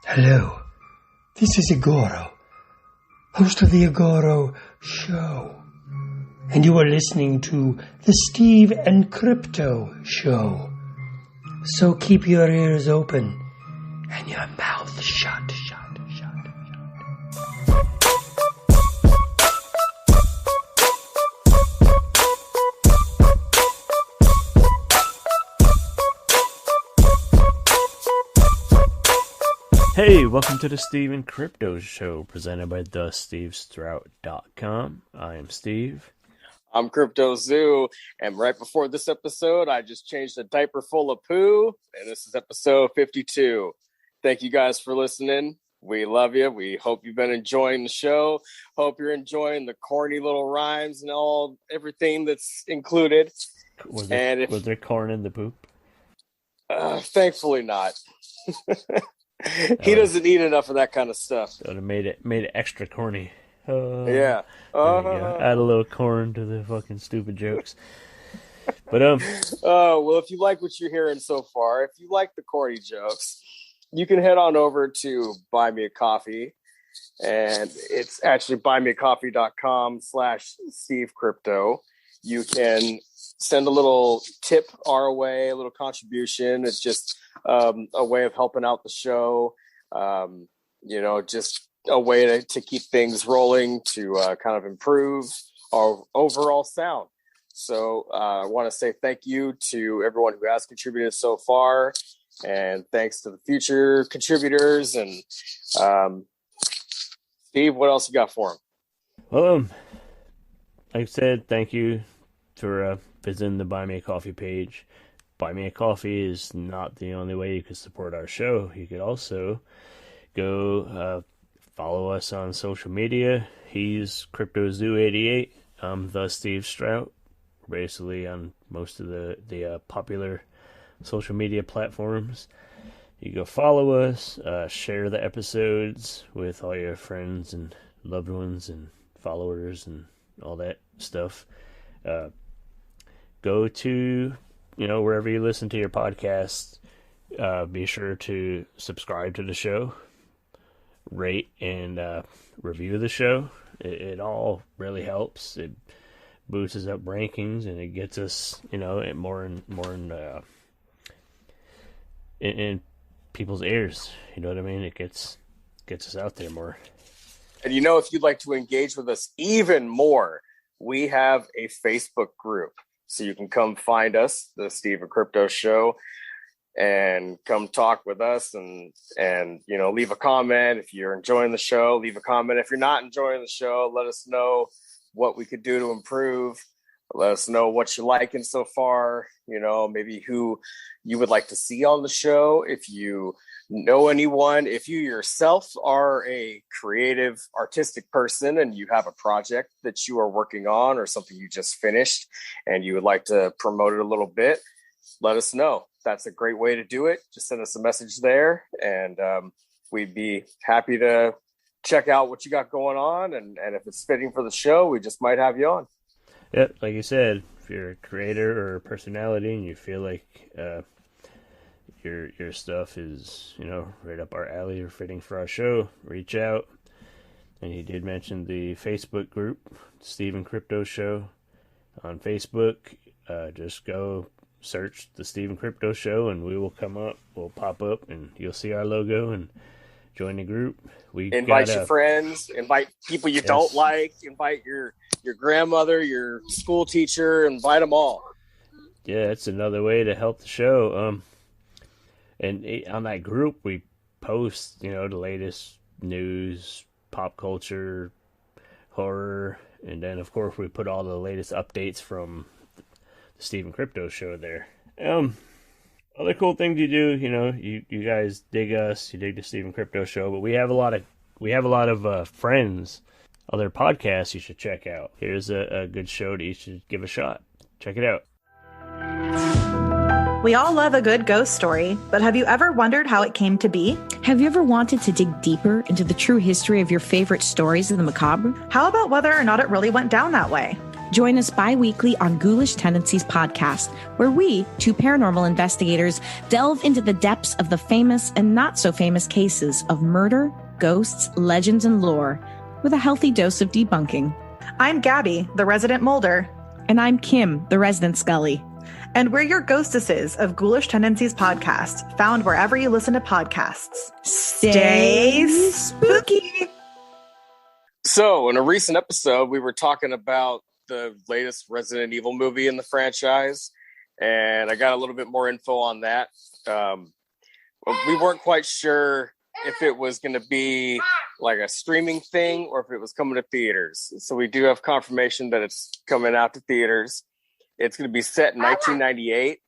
Hello, this is Igoro, host of the Igoro Show, and you are listening to the Steve and Crypto Show. So keep your ears open and your mouth shut. Hey, welcome to the Steve and Crypto Show, presented by thestevestrout.com. I am Steve. I'm Crypto Zoo, and right before this episode, I just changed a diaper full of poo, and this is episode 52. Thank you guys for listening. We love you. We hope you've been enjoying the show. Hope you're enjoying the corny little rhymes and everything that's included. Was there corn in the poop? Thankfully not. He doesn't eat enough of that kind of stuff. So it made it extra corny. Yeah. Add a little corn to the fucking stupid jokes. But well, if you like what you're hearing so far, if you like the corny jokes, you can head on over to Buy Me a Coffee, and it's actually buymeacoffee.com/SteveCrypto. You can send a little tip our way, a little contribution. It's just a way of helping out the show, just a way to keep things rolling, to kind of improve our overall sound. So I want to say thank you to everyone who has contributed so far, and thanks to the future contributors. And Steve, what else you got for him? Well, like I said, thank you for visiting the Buy Me a Coffee page. Buy Me a Coffee is not the only way you can support our show. You could also go follow us on social media. He's CryptoZoo88. I'm the Steve Strout. Basically on most of the popular social media platforms. You go follow us, share the episodes with all your friends and loved ones and followers and all that stuff. Go to wherever you listen to your podcast, be sure to subscribe to the show, rate and review the show. It all really helps. It boosts up rankings and it gets us, more in people's ears. You know what I mean? It gets us out there more. And if you'd like to engage with us even more, we have a Facebook group. So you can come find us, the Steve and Crypto Show, and come talk with us and leave a comment. If you're enjoying the show, leave a comment. If you're not enjoying the show, let us know what we could do to improve. Let us know what you're liking so far, maybe who you would like to see on the show. If you know anyone, if you yourself are a creative, artistic person and you have a project that you are working on or something you just finished and you would like to promote it a little bit, let us know. That's a great way to do it. Just send us a message there, and we'd be happy to check out what you got going on. And if it's fitting for the show, we just might have you on. Yep, like you said, if you're a creator or a personality and you feel like your stuff is, right up our alley or fitting for our show, reach out. And he did mention the Facebook group, Steve and Crypto Show on Facebook. Just go search the Steve and Crypto Show and we will come up. We'll pop up and you'll see our logo and join the group. We invite your friends, invite people you don't like, invite your grandmother, your school teacher, invite them all. Yeah, it's another way to help the show. And on that group, we post, the latest news, pop culture, horror, and then, of course, we put all the latest updates from the Steve and Crypto Show there. Other cool things you do, you guys dig us, you dig the Steve and Crypto Show, but we have a lot of friends, other podcasts you should check out. Here's a good show that you should give a shot. Check it out. We all love a good ghost story, but have you ever wondered how it came to be? Have you ever wanted to dig deeper into the true history of your favorite stories of the macabre? How about whether or not it really went down that way? Join us bi-weekly on Ghoulish Tendencies podcast, where we, two paranormal investigators, delve into the depths of the famous and not so famous cases of murder, ghosts, legends, and lore, with a healthy dose of debunking. I'm Gabby, the resident Mulder. And I'm Kim, the resident Scully. And we're your ghostesses of Ghoulish Tendencies podcast, found wherever you listen to podcasts. Stay spooky! So, in a recent episode, we were talking about the latest Resident Evil movie in the franchise, and I got a little bit more info on that. We weren't quite sure if it was going to be like a streaming thing or if it was coming to theaters. So we do have confirmation that it's coming out to theaters. It's going to be set in 1998,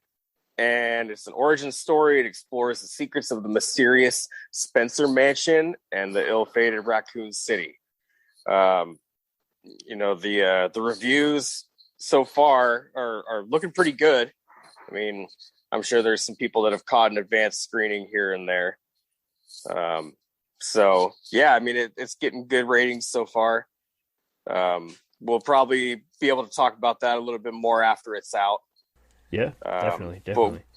and it's an origin story. It explores the secrets of the mysterious Spencer Mansion and the ill-fated Raccoon City. The reviews so far are looking pretty good. I mean, I'm sure there's some people that have caught an advanced screening here and there. It's getting good ratings so far. We'll probably be able to talk about that a little bit more after it's out. Yeah, definitely.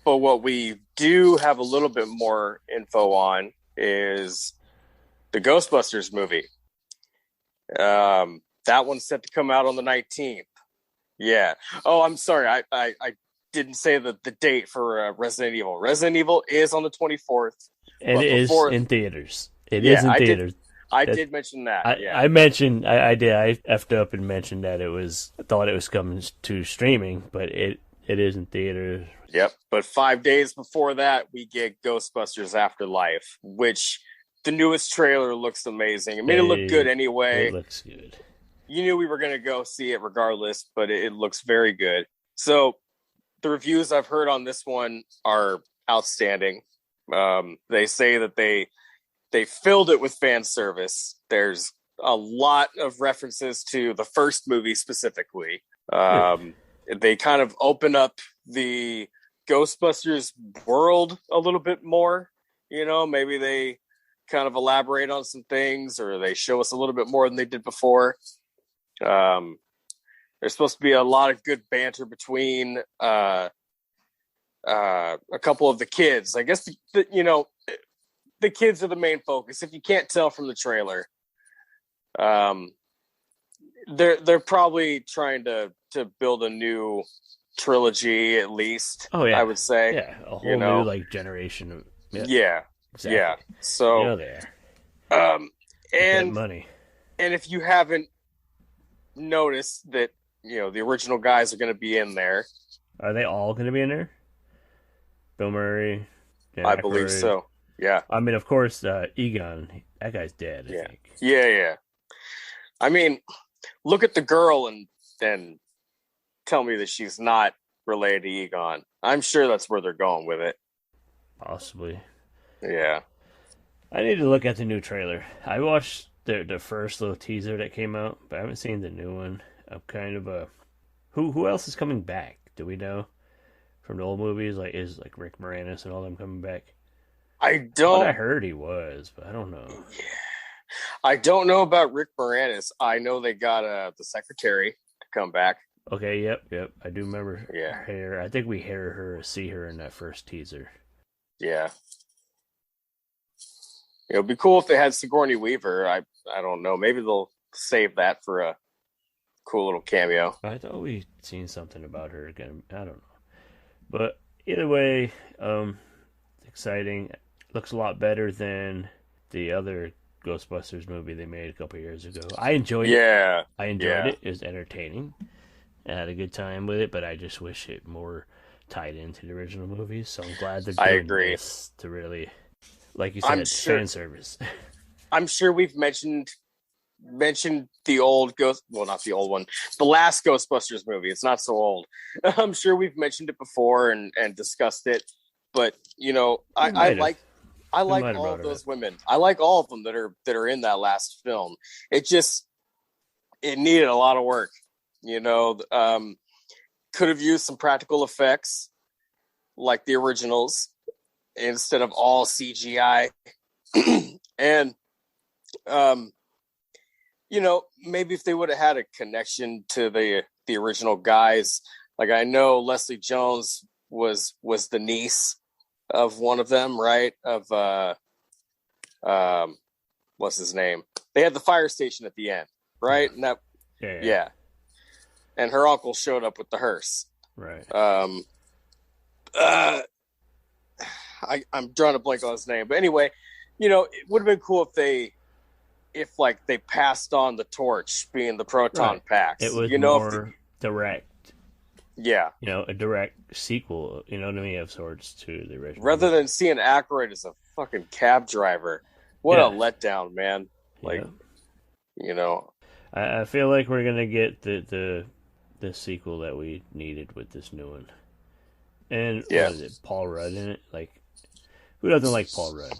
But what we do have a little bit more info on is the Ghostbusters movie. That one's set to come out on the 19th. Yeah. Oh, I'm sorry. I didn't say the date for Resident Evil. Resident Evil is on the 24th. And it is in theaters. It is in theaters. I did mention that. I did. I effed up and mentioned that I thought it was coming to streaming, but it is in theaters. Yep. But 5 days before that, we get Ghostbusters Afterlife, which the newest trailer looks amazing. I mean, it looked good anyway. It looks good. You knew we were going to go see it regardless, but it looks very good. So the reviews I've heard on this one are outstanding. They say that they filled it with fan service. There's a lot of references to the first movie specifically. They kind of open up the Ghostbusters world a little bit more. Maybe they kind of elaborate on some things, or they show us a little bit more than they did before. There's supposed to be a lot of good banter between a couple of the kids. I guess the kids are the main focus. If you can't tell from the trailer, they're probably trying to build a new trilogy at least. Oh yeah, I would say. Yeah, a whole new generation of. Yeah, exactly. Yeah. So there. And money. And if you haven't noticed that, the original guys are going to be in there. Are they all going to be in there? Bill Murray. I believe so. Yeah. I mean, of course, Egon. That guy's dead. I think. Yeah. I mean, look at the girl and tell me that she's not related to Egon. I'm sure that's where they're going with it. Possibly. Yeah. I need to look at the new trailer. I watched the first little teaser that came out, but I haven't seen the new one. I'm kind of who else is coming back? Do we know from the old movies? Is Rick Moranis and all them coming back? I heard he was, but I don't know. Yeah. I don't know about Rick Moranis. I know they got the secretary to come back. Okay, yep. I do remember her hair. I think we see her in that first teaser. Yeah. It would be cool if they had Sigourney Weaver. I don't know. Maybe they'll save that for a cool little cameo. I thought we'd seen something about her again. I don't know. But either way, exciting. Looks a lot better than the other Ghostbusters movie they made a couple years ago. I enjoyed it. I enjoyed it. It was entertaining. I had a good time with it, but I just wish it more tied into the original movies. So I'm glad they're doing this to really, like you said, fan service. I'm sure we've mentioned the old not the old one, the last Ghostbusters movie. It's not so old. I'm sure we've mentioned it before and discussed it, but I like all of those women. I like all of them that are in that last film. It needed a lot of work. Could have used some practical effects like the originals instead of all CGI. And maybe if they would have had a connection to the the original guys. Like I know Leslie Jones was the niece of one of them, right? Of what's his name? They had the fire station at the end, right? And that yeah. And her uncle showed up with the hearse. Right. I'm drawing a blank on his name, but anyway, you know, it would have been cool if they passed on the torch, being the proton packs. It was more direct. Yeah. You know, a direct sequel, you know what I mean, of sorts to the original. Rather than seeing Aykroyd as a fucking cab driver. What a letdown, man. Like, you know. I feel like we're going to get the sequel that we needed with this new one. And what is it, Paul Rudd in it? Like, who doesn't like Paul Rudd?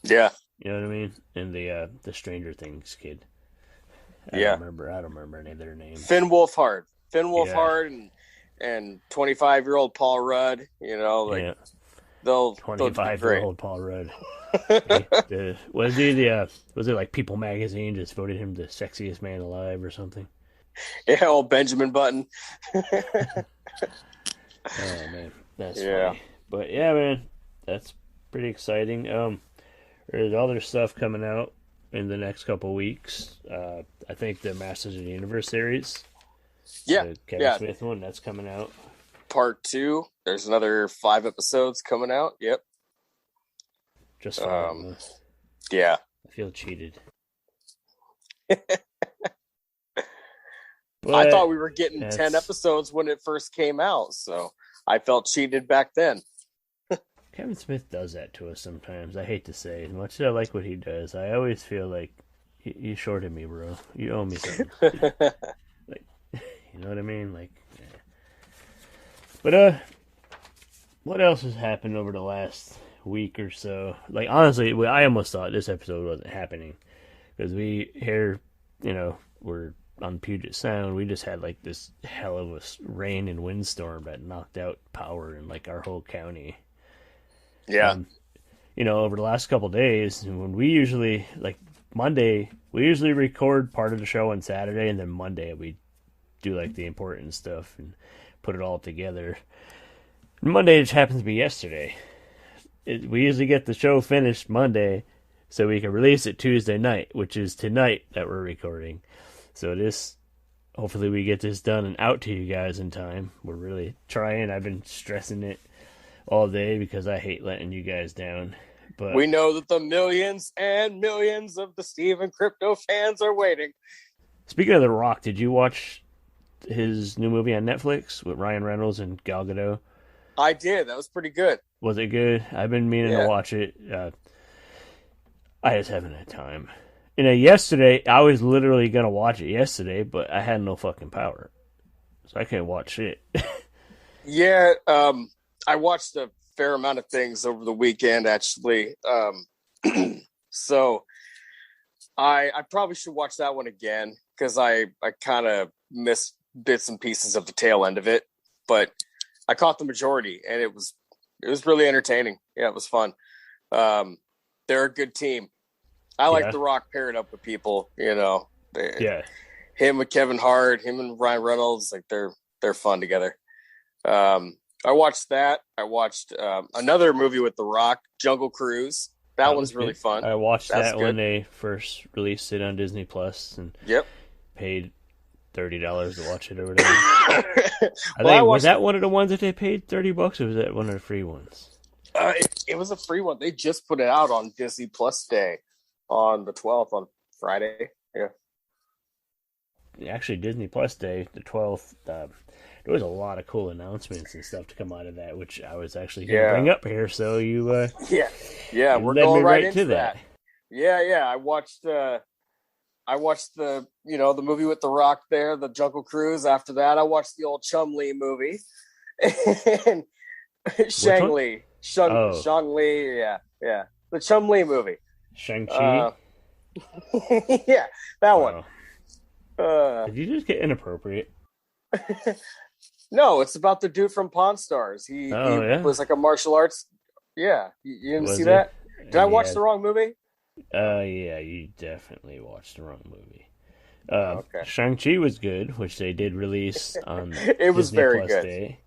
Yeah. You know what I mean? And the Stranger Things kid. I don't remember any of their names. Finn Wolfhard and 25-year-old Paul Rudd. You know, like they'll 25-year-old Paul Rudd. Was it like People Magazine just voted him the sexiest man alive or something? Yeah, old Benjamin Button. Oh man, that's funny. But yeah, man, that's pretty exciting. There's other stuff coming out in the next couple weeks. I think the Masters of the Universe series. The Kevin Smith one, that's coming out. Part 2. There's another 5 episodes coming out. Yep. Just fine. Yeah. I feel cheated. I thought we were getting 10 episodes when it first came out, so I felt cheated back then. Kevin Smith does that to us sometimes. I hate to say, as much as I like what he does, I always feel like you shorted me, bro. You owe me something. Like, you know what I mean? Like, But what else has happened over the last week or so? Like, honestly, I almost thought this episode wasn't happening because we here, you know, we're on Puget Sound. We just had like this hell of a rain and windstorm that knocked out power in like our whole county. Yeah. You know, over the last couple of days, when we usually, like Monday, we usually record part of the show on Saturday, and then Monday we do like the important stuff and put it all together. Monday just happens to be yesterday. We usually get the show finished Monday so we can release it Tuesday night, which is tonight that we're recording. So hopefully we get this done and out to you guys in time. We're really trying. I've been stressing it all day because I hate letting you guys down. But we know that the millions and millions of the Steven Crypto fans are waiting. Speaking of The Rock, did you watch his new movie on Netflix with Ryan Reynolds and Gal Gadot? I did. That was pretty good. Was it good? I've been meaning to watch it. I just haven't had time. You know, yesterday, I was literally going to watch it yesterday, but I had no fucking power. So I couldn't watch shit. Yeah, I watched a fair amount of things over the weekend, actually. So I probably should watch that one again because I kind of missed bits and pieces of the tail end of it. But I caught the majority, and it was really entertaining. Yeah, it was fun. They're a good team. I like The Rock paired up with people, you know. Him with Kevin Hart, him and Ryan Reynolds, like they're fun together. I watched that. I watched another movie with The Rock, Jungle Cruise. That one's really fun. I watched that when they first released it on Disney Plus, and paid $30 to watch it or whatever. Was that one of the ones that they paid $30, or was that one of the free ones? It was a free one. They just put it out on Disney Plus Day on the 12th on Friday. Yeah. Actually, Disney Plus Day, the 12th. There was a lot of cool announcements and stuff to come out of that, which I was actually going to bring up here. So you, we're going right into that. Yeah. I watched the the movie with The Rock there, the Jungle Cruise. After that, I watched the old Chum-Li movie, and Shang-Li, Shang-Li, yeah, the Chum-Li movie, Shang-Chi. Yeah, that one. Did you just get inappropriate? No, it's about the dude from Pawn Stars. He was like a martial arts. Yeah, you didn't see that? Did I watch the wrong movie? Yeah, you definitely watched the wrong movie. Okay. Shang-Chi was good, which they did release on It was Disney very Plus good. Day.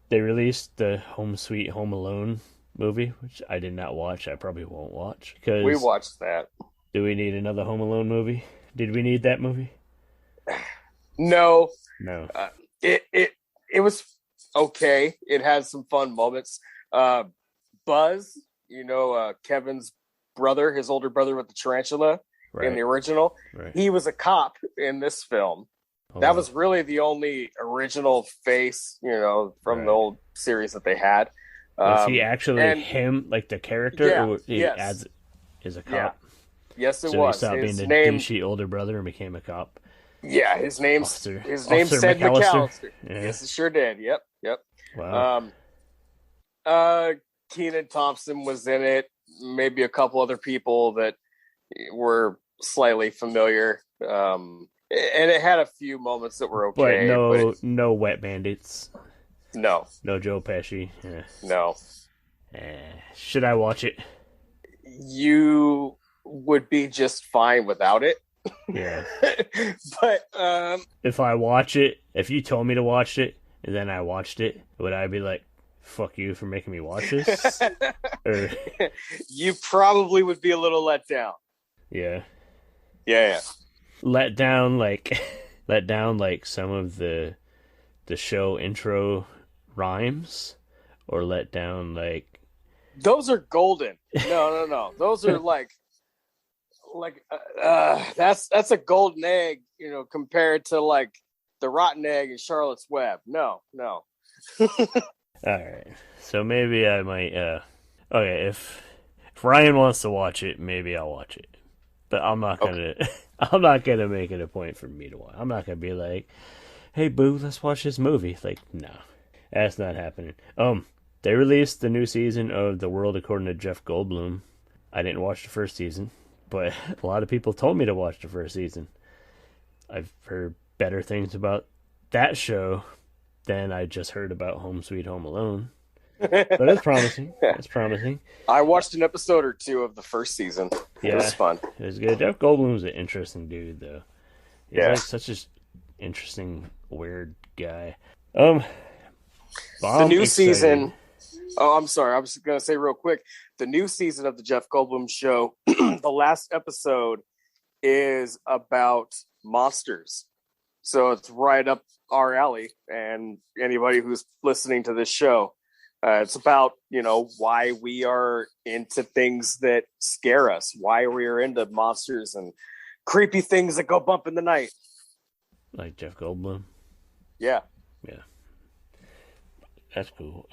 They released the Home Sweet Home Alone movie, which I did not watch. I probably won't watch. Because We watched that. do we need another Home Alone movie? Did we need that movie? No, No. it was okay. It had some fun moments. Buzz, Kevin's brother, his older brother with the tarantula in the original, he was a cop in this film. That was really the only original face, from the old series that they had. Was he actually him, like the character, Yeah, or he yes. is a cop? Yeah. Yes, it so was. he stopped being the douchey older brother and became a cop. Yeah, his name's said McAllister. Yeah. Yes, it sure did. Yep. Wow. Kenan Thompson was in it. Maybe a couple other people that were slightly familiar. And it had a few moments that were okay. But no Wet Bandits. No. No Joe Pesci. Yeah. No. Should I watch it? You would be just fine without it. Yeah. But if you told me to watch it and then I watched it, would I be like, fuck you for making me watch this? Or... You probably would be a little let down. Yeah. Yeah. Let down like some of the show intro rhymes, or let down like those are golden. No. Those are that's a golden egg, compared to like the rotten egg in Charlotte's Web. No. All right, so maybe I might. Okay, if Ryan wants to watch it, maybe I'll watch it. But I'm not gonna. Okay. I'm not gonna make it a point for me to watch. I'm not gonna be like, "Hey, boo, let's watch this movie." Like, no, that's not happening. They released the new season of The World According to Jeff Goldblum. I didn't watch the first season, but a lot of people told me to watch the first season. I've heard better things about that show than I just heard about Home Sweet Home Alone. But it's promising. It's promising. I watched an episode or two of the first season. It was fun. It was good. Jeff Goldblum's an interesting dude, though. He's like such an interesting, weird guy. The new season. Oh, I'm sorry. I was going to say real quick. The new season of the Jeff Goldblum show, the last episode is about monsters. So it's right up our alley. And anybody who's listening to this show, it's about, why we are into things that scare us, why we are into monsters and creepy things that go bump in the night. Like Jeff Goldblum? Yeah. That's cool.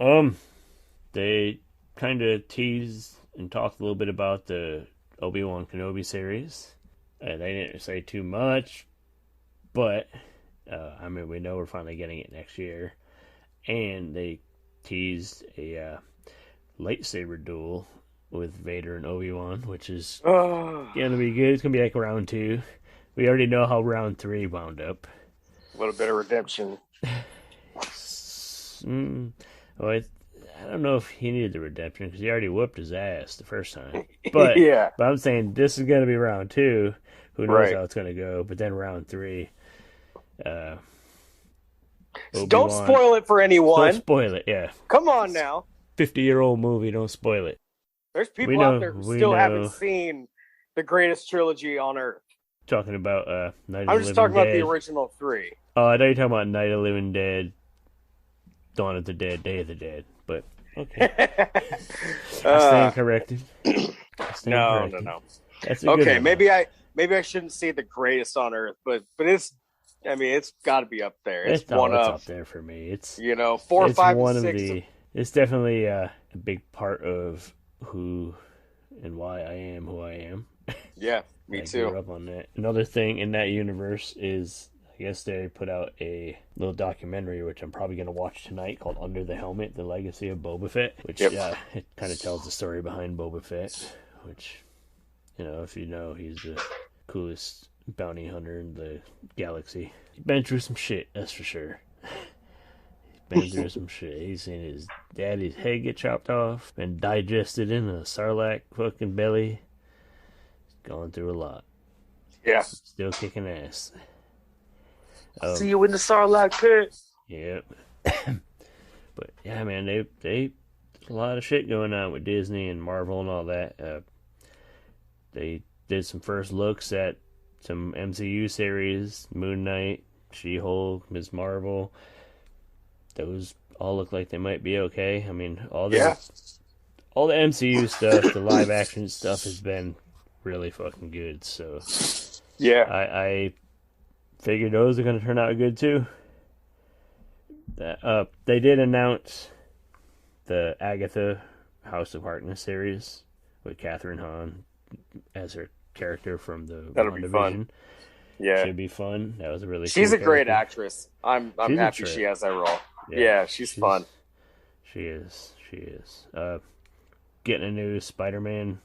They kind of teased and talked a little bit about the Obi-Wan Kenobi series. They didn't say too much, but we know we're finally getting it next year. And they teased a lightsaber duel with Vader and Obi-Wan, which is going to be good. It's going to be like round 2. We already know how round 3 wound up. A little bit of redemption. I don't know if he needed the redemption because he already whooped his ass the first time. But but I'm saying this is going to be round 2. Who knows how it's going to go? But then round 3. Don't spoil it for anyone. Don't spoil it, yeah. Come on now. 50-year-old movie, don't spoil it. There's people out there who still haven't seen the greatest trilogy on Earth. Talking about Night of the Living Dead. I'm just talking about the original 3. Oh, I thought you were talking about Night of the Living Dead, Dawn of the Dead, Day of the Dead. But, okay. I stand corrected. No. That's a good one. Maybe I shouldn't say the greatest on Earth, but it's got to be up there. It's up there for me. It's 4, 5, and 6. It's definitely a big part of who and why I am who I am. Yeah, me too. I grew up on that. Another thing in that universe is, I guess they put out a little documentary, which I'm probably going to watch tonight, called Under the Helmet, The Legacy of Boba Fett, which it kind of tells the story behind Boba Fett, which, if you know, he's the coolest bounty hunter in the galaxy. He's been through some shit, that's for sure. He's been through some shit. He's seen his daddy's head get chopped off and digested in a sarlacc fucking belly. He's gone through a lot. Yeah. Still kicking ass. See you in the Sarlacc pit. Yep. But yeah, man, they a lot of shit going on with Disney and Marvel and all that. They did some first looks at some MCU series, Moon Knight, She-Hulk, Ms. Marvel. Those all look like they might be okay. I mean, all the MCU stuff, the live action stuff has been really fucking good. So yeah, I figured those are going to turn out good too. They did announce the Agatha House of Harkness series with Catherine Hahn as her character from the that'll be fun. Yeah, should be fun. That was a really. She's cool a great character. actress. I'm happy she has that role. Yeah, she's fun. She is. Getting a new Spider-Man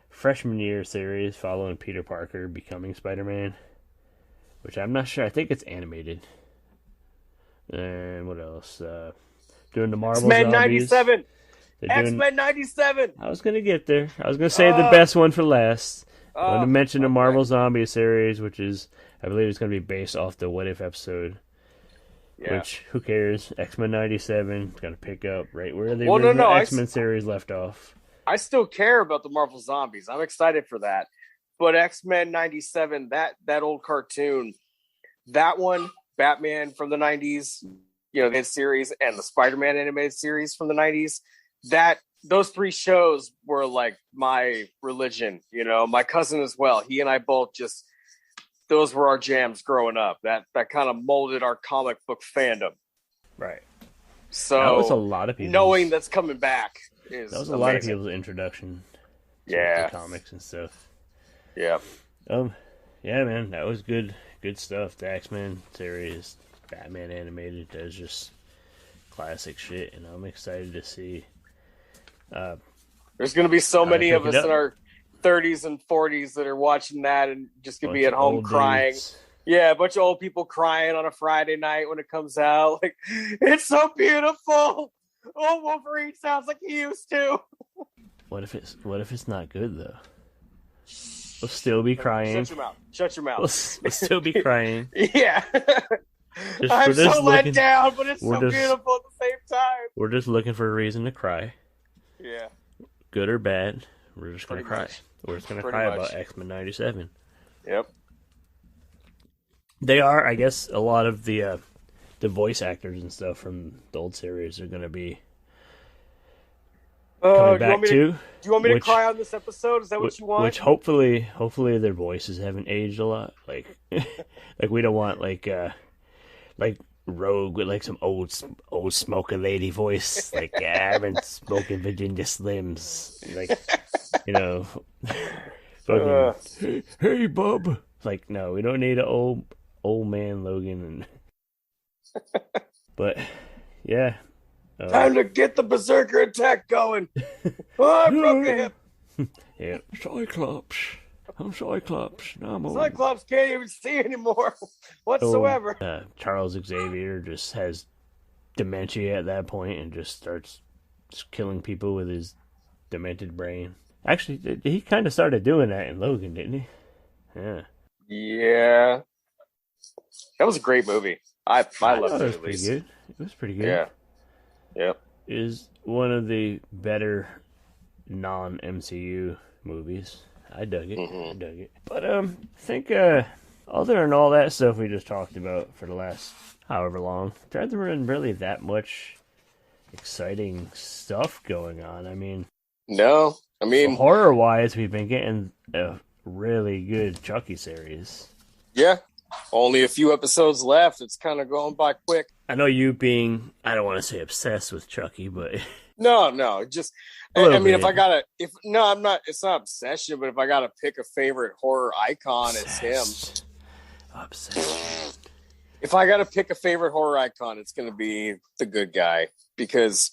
freshman year series following Peter Parker becoming Spider-Man, which I'm not sure. I think it's animated. And what else? Doing the Marvel X-Men Zombies. 97. X-Men 97. I was gonna get there. I was gonna say the best one for last. I want to mention the okay. Marvel Zombie series, which is, I believe, it's gonna be based off the What If episode. Yeah. Which, who cares? X-Men 97 is gonna pick up right where the original X-Men series left off. I still care about the Marvel Zombies. I'm excited for that. But X-Men 97, that old cartoon, that one, Batman from the 90s, the series, and the Spider-Man animated series from the 90s, those three shows were like my religion. My cousin as well. He and I both those were our jams growing up. That kind of molded our comic book fandom. Right. So that was a lot of people. Knowing that's coming back is that was a amazing. lot of people's introduction to the comics and stuff. Yeah. Yeah, man, that was good stuff. The X-Men series, Batman animated, that's just classic shit, and I'm excited to see. There's going to be so many of us in our 30s and 40s that are watching that and just going to be at home crying. Dudes. Yeah, a bunch of old people crying on a Friday night when it comes out. Like, it's so beautiful. Oh, Wolverine sounds like he used to. What if it's not good though? We'll still be crying. Shut your mouth. We'll still be crying. Yeah. I'm so let down, but it's so beautiful at the same time. We're just looking for a reason to cry. Yeah. Good or bad, we're just going to cry. We're just going to cry about X-Men 97. Yep. They are, I guess, a lot of the voice actors and stuff from the old series are going to be coming back too. Do you want me to cry on this episode? Is that what you want? Which hopefully their voices haven't aged a lot. Like we don't want like Rogue with like some old smoker lady voice. Like, yeah, I've been smoking Virginia Slims. Like, fucking, hey bub. Like, no, we don't need an old man Logan. But yeah. Time to get the berserker attack going. Oh, I broke a hip. Yeah. Cyclops. I'm Cyclops. No, Cyclops can't even see anymore whatsoever. Charles Xavier just has dementia at that point and just starts killing people with his demented brain. Actually, he kind of started doing that in Logan, didn't he? Yeah. Yeah. That was a great movie. I loved it. It was pretty good. It was pretty good. Yeah. Yep. Is one of the better non-MCU movies. I dug it. Mm-hmm. I dug it. But I think other than all that stuff we just talked about for the last however long, there isn't really that much exciting stuff going on. I mean, no. horror-wise, we've been getting a really good Chucky series. Yeah. Only a few episodes left. It's kind of going by quick. I know you being, I don't want to say obsessed with Chucky, but... No, just, I mean, I'm not, it's not obsession, but if I got to pick a favorite horror icon, it's him. Obsessed. If I got to pick a favorite horror icon, it's going to be the good guy because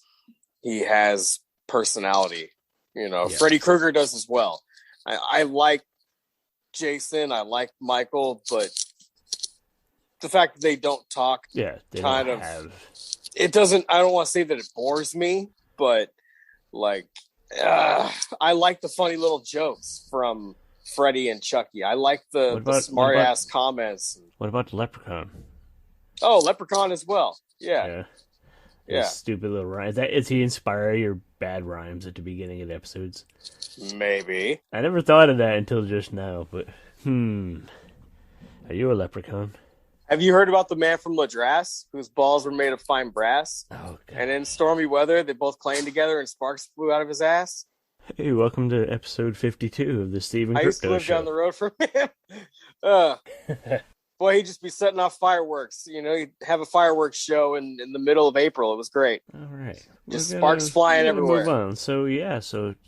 he has personality. Yeah. Freddy Krueger does as well. I like Jason, I like Michael, but the fact that they don't talk, it doesn't. I don't want to say that it bores me, but like, I like the funny little jokes from Freddy and Chucky. I like the smart ass comments. What about the Leprechaun? Oh, Leprechaun as well. Yeah. Stupid little rhymes. Is he inspire your bad rhymes at the beginning of the episodes? Maybe. I never thought of that until just now, but are you a leprechaun? Have you heard about the man from Madras whose balls were made of fine brass? Oh, God. And in stormy weather, they both clanged together and sparks flew out of his ass? Hey, welcome to episode 52 of the Stephen Crypto Show. I used to live down the road from him. Boy, he'd just be setting off fireworks. You know, he'd have a fireworks show in the middle of April. It was great. All right. Just sparks flying everywhere. Move on. So,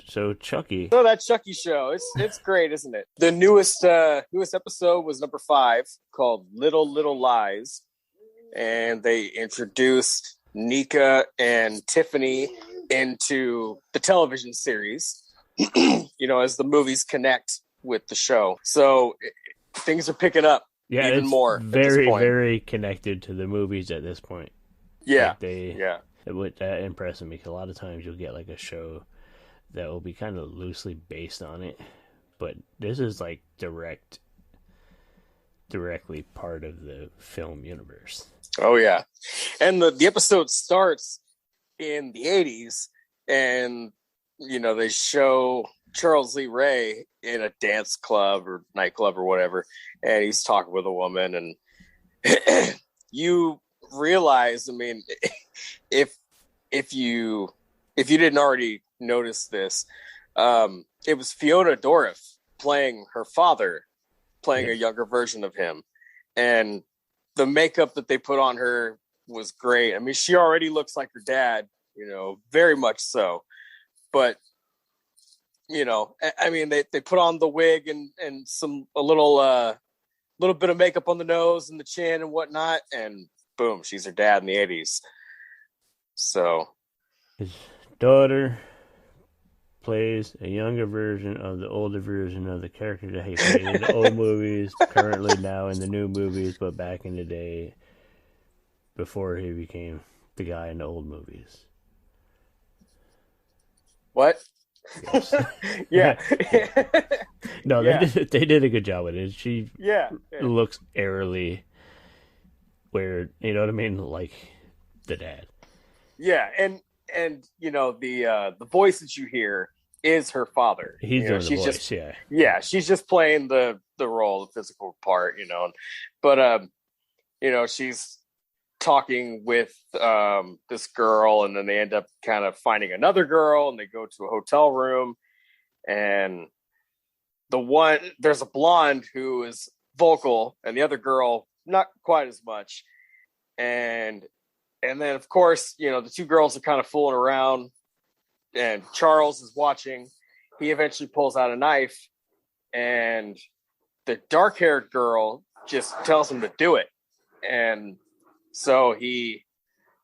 so Chucky. So that Chucky show, it's great, isn't it? The newest episode was number 5, called Little Little Lies. And they introduced Nika and Tiffany into the television series, you know, as the movies connect with the show. So things are picking up. Yeah, even it's more. Very, very connected to the movies at this point. Yeah, It would impress me because a lot of times you'll get like a show that will be kind of loosely based on it, but this is like directly part of the film universe. Oh yeah, and the episode starts in the 80s, and you know they show Charles Lee Ray in a dance club or nightclub or whatever, and he's talking with a woman, and you realize, I mean, if you didn't already notice this, it was Fiona Dourif playing her father, playing a younger version of him, and the makeup that they put on her was great. I mean, she already looks like her dad, you know, very much so, but you know, I mean, they put on the wig and a little bit of makeup on the nose and the chin and whatnot, and boom, she's her dad in the 80s. So his daughter plays a younger version of the older version of the character that he played in the old movies, currently now in the new movies, but back in the day before he became the guy in the old movies. What? Yes. Yeah. No, they did a good job with it. She looks airily weird, you know what I mean? Like the dad. Yeah, and you know, the voice that you hear is her father. He's doing the voice, Yeah, she's just playing the role, the physical part, you know. But you know, she's talking with this girl, and then they end up kind of finding another girl, and they go to a hotel room, and there's a blonde who is vocal, and the other girl not quite as much, and then of course, you know, the two girls are kind of fooling around, and Charles is watching. He eventually pulls out a knife, and the dark-haired girl just tells him to do it, and so he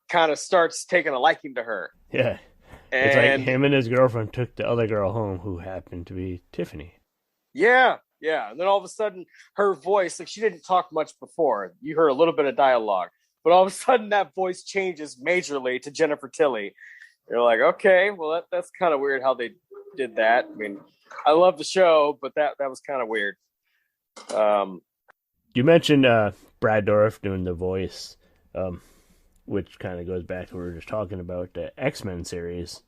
kind of starts taking a liking to her. Yeah. It's like him and his girlfriend took the other girl home, who happened to be Tiffany. Yeah. And then all of a sudden, her voice, like, she didn't talk much before. You heard a little bit of dialogue. But all of a sudden, that voice changes majorly to Jennifer Tilly. You're like, okay, well, that's kind of weird how they did that. I mean, I love the show, but that was kind of weird. You mentioned Brad Dourif doing the voice. Which kind of goes back to what we were just talking about, the X-Men series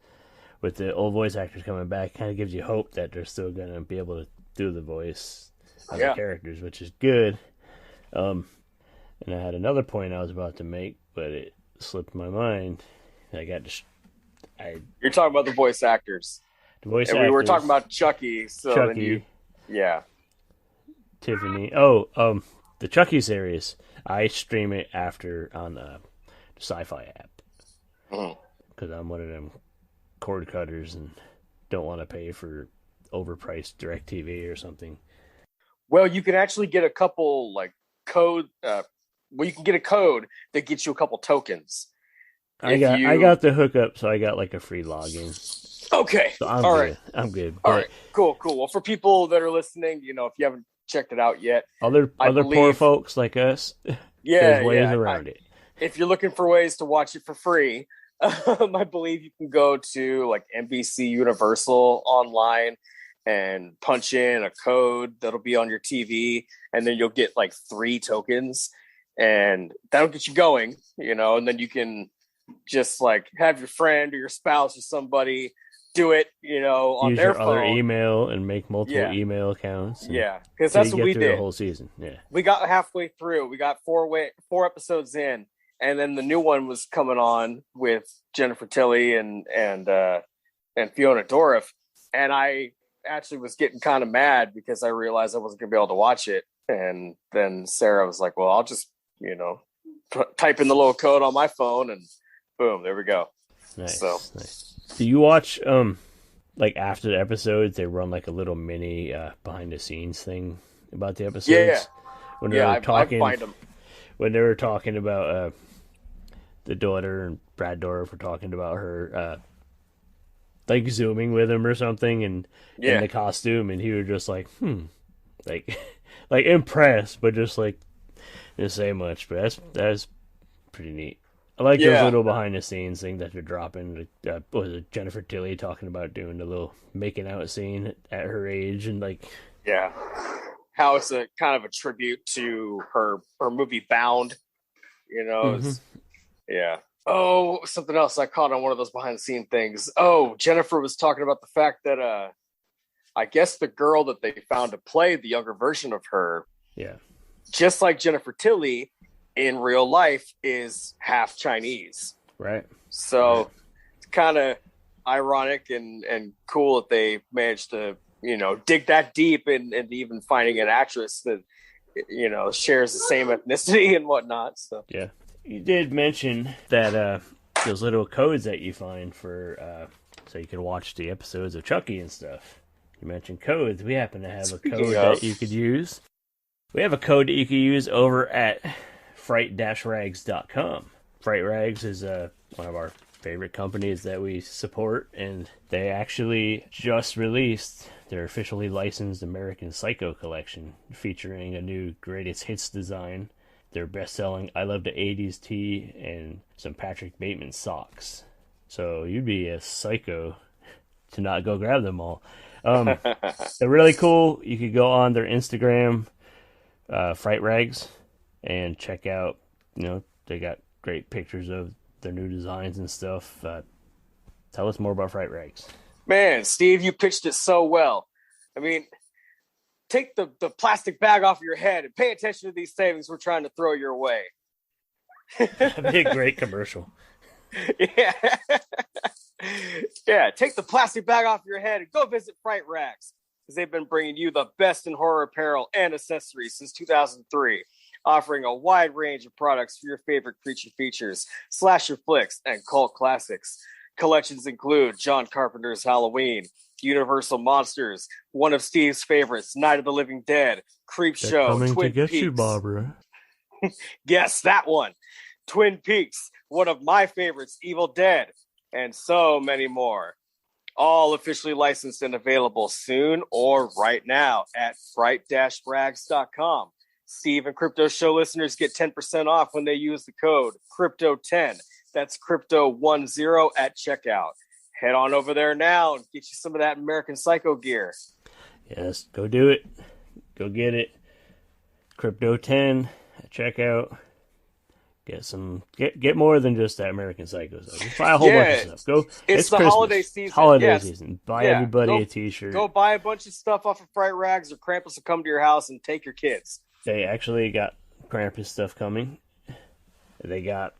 with the old voice actors coming back. Kind of gives you hope that they're still going to be able to do the voice of the characters, which is good. And I had another point I was about to make, but it slipped my mind. You're talking about the voice actors. The voice and actors. We were talking about Chucky. So Chucky. Tiffany. The Chucky series. I stream it after on the Sci-Fi app because I'm one of them cord cutters and don't want to pay for overpriced DirecTV or something. Well, you can actually get a couple like code. You can get a code that gets you a couple tokens. I got the hookup, so I got like a free login. Okay, so I'm good. All right, cool. Well, for people that are listening, you know, if you haven't checked it out yet, other poor folks like us, there's ways around it. If you're looking for ways to watch it for free, I believe you can go to like NBC Universal online and punch in a code that'll be on your TV, and then you'll get like 3 tokens, and that'll get you going, and then you can just like have your friend or your spouse or somebody do it, on Use their your phone. other email and make multiple email accounts. Because that's what we did the whole season. Yeah, we got halfway through. We got 4 episodes in, and then the new one was coming on with Jennifer Tilly and Fiona Dourif, and I actually was getting kind of mad because I realized I wasn't gonna be able to watch it, and then Sarah was like, "Well, I'll just type in the little code on my phone, and boom, there we go." Nice. Nice. Do you watch like after the episodes they run like a little mini behind the scenes thing about the episodes? Yeah. When they were talking, I find them. When they were talking about the daughter and Brad Dourif were talking about her like zooming with him or something and in the costume, and he was just like like like impressed, but just like didn't say much. But that's pretty neat. I like those little behind the scenes things that they're dropping. Was it Jennifer Tilly talking about doing the little making out scene at her age and like how it's a kind of a tribute to her movie Bound, Oh, something else I caught on one of those behind the scene things. Oh, Jennifer was talking about the fact that I guess the girl that they found to play the younger version of her, just like Jennifer Tilly in real life, is half Chinese. Right. So it's kind of ironic and cool that they managed to, dig that deep and even finding an actress that, shares the same ethnicity and whatnot. So yeah. You did mention that those little codes that you find for so you can watch the episodes of Chucky and stuff. You mentioned codes. We happen to have a code that you could use. We have a code that you can use over at fright-rags.com. Fright Rags is one of our favorite companies that we support, and they actually just released their officially licensed American Psycho collection featuring a new greatest hits design, their best-selling I Love the 80s tee, and some Patrick Bateman socks. So you'd be a psycho to not go grab them all. They're really cool. You could go on their Instagram, Fright Rags, and check out, they got great pictures of their new designs and stuff. Tell us more about Fright Rags. Man, Steve, you pitched it so well. I mean, take the plastic bag off your head and pay attention to these savings we're trying to throw your way. That'd be a great commercial. Yeah, take the plastic bag off your head and go visit Fright Rags, because they've been bringing you the best in horror apparel and accessories since 2003, offering a wide range of products for your favorite creature features, slasher flicks, and cult classics. Collections include John Carpenter's Halloween, Universal Monsters, one of Steve's favorites, Night of the Living Dead, Creepshow, coming Twin to get Peaks. you, Barbara. Yes, that one. Twin Peaks, one of my favorites, Evil Dead, and so many more. All officially licensed and available soon or right now at fright-rags.com. Steve and Crypto Show listeners get 10% off when they use the code Crypto10. That's Crypto10 at checkout. Head on over there now and get you some of that American Psycho gear. Yes, go do it. Go get it. Crypto10 at checkout. Get more than just that American Psycho stuff. Just buy a whole bunch of stuff. It's the Christmas. holiday season. Holiday season. Buy everybody a t-shirt. Go buy a bunch of stuff off of Fright Rags, or Krampus will come to your house and take your kids. They actually got Krampus stuff coming. They got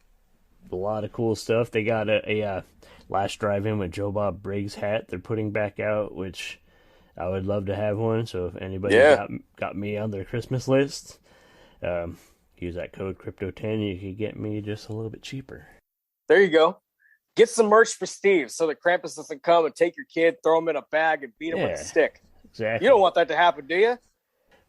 a lot of cool stuff. They got a Last Drive-In with Joe Bob Briggs hat they're putting back out, which I would love to have one. So if anybody got me on their Christmas list, use that code Crypto10. You could get me just a little bit cheaper. There you go. Get some merch for Steve so that Krampus doesn't come and take your kid, throw him in a bag, and beat him with a stick. Exactly. You don't want that to happen, do you?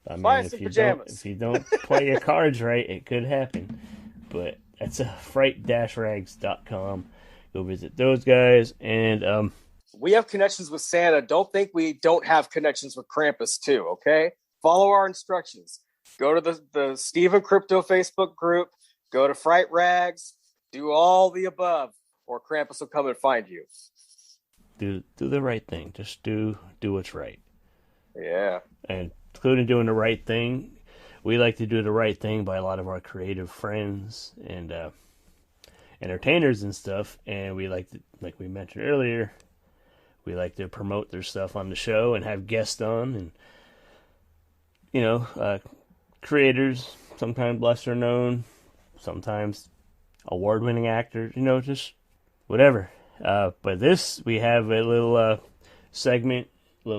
I mean, buy some pajamas. If you don't play your cards right, it could happen. But that's fright-rags.com. Go visit those guys. And we have connections with Santa. Don't think we don't have connections with Krampus too, okay? Follow our instructions. Go to the Steve and Crypto Facebook group. Go to Fright Rags. Do all the above, or Krampus will come and find you. Do the right thing. Just do what's right. Yeah. And including doing the right thing. We like to do the right thing by a lot of our creative friends and entertainers and stuff. And we like to, like we mentioned earlier, we like to promote their stuff on the show and have guests on. And, creators, sometimes lesser known, sometimes award-winning actors, just whatever. But this, we have a little segment,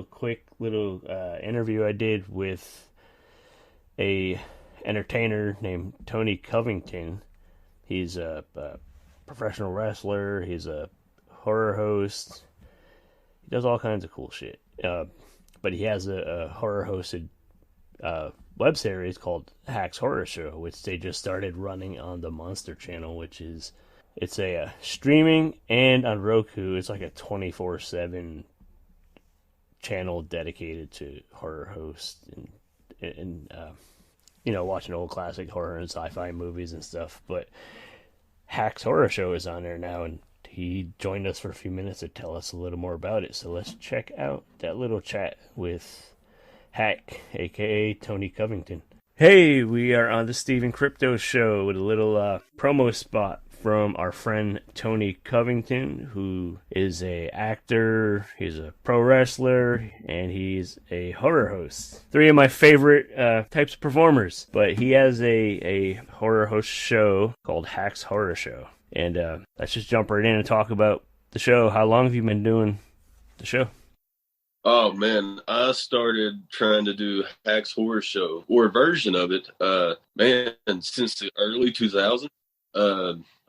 quick interview I did with a entertainer named Tony Covington. He's a professional wrestler. He's a horror host. He does all kinds of cool shit. But he has a horror-hosted web series called Hacks Horror Show, which they just started running on the Monster Channel, it's a streaming and on Roku. It's like a 24/7 channel dedicated to horror hosts and watching old classic horror and sci-fi movies and stuff. But Hacks Horror Show is on there now, and he joined us for a few minutes to tell us a little more about it. So let's check out that little chat with Hack, aka Tony Covington. Hey, we are on the Steven Crypto Show with a little promo spot from our friend Tony Covington, who is a actor, he's a pro wrestler, and he's a horror host. Three of my favorite types of performers, but he has a horror host show called Hacks Horror Show. And let's just jump right in and talk about the show. How long have you been doing the show? Oh man, I started trying to do Hacks Horror Show or a version of it, since the early 2000s.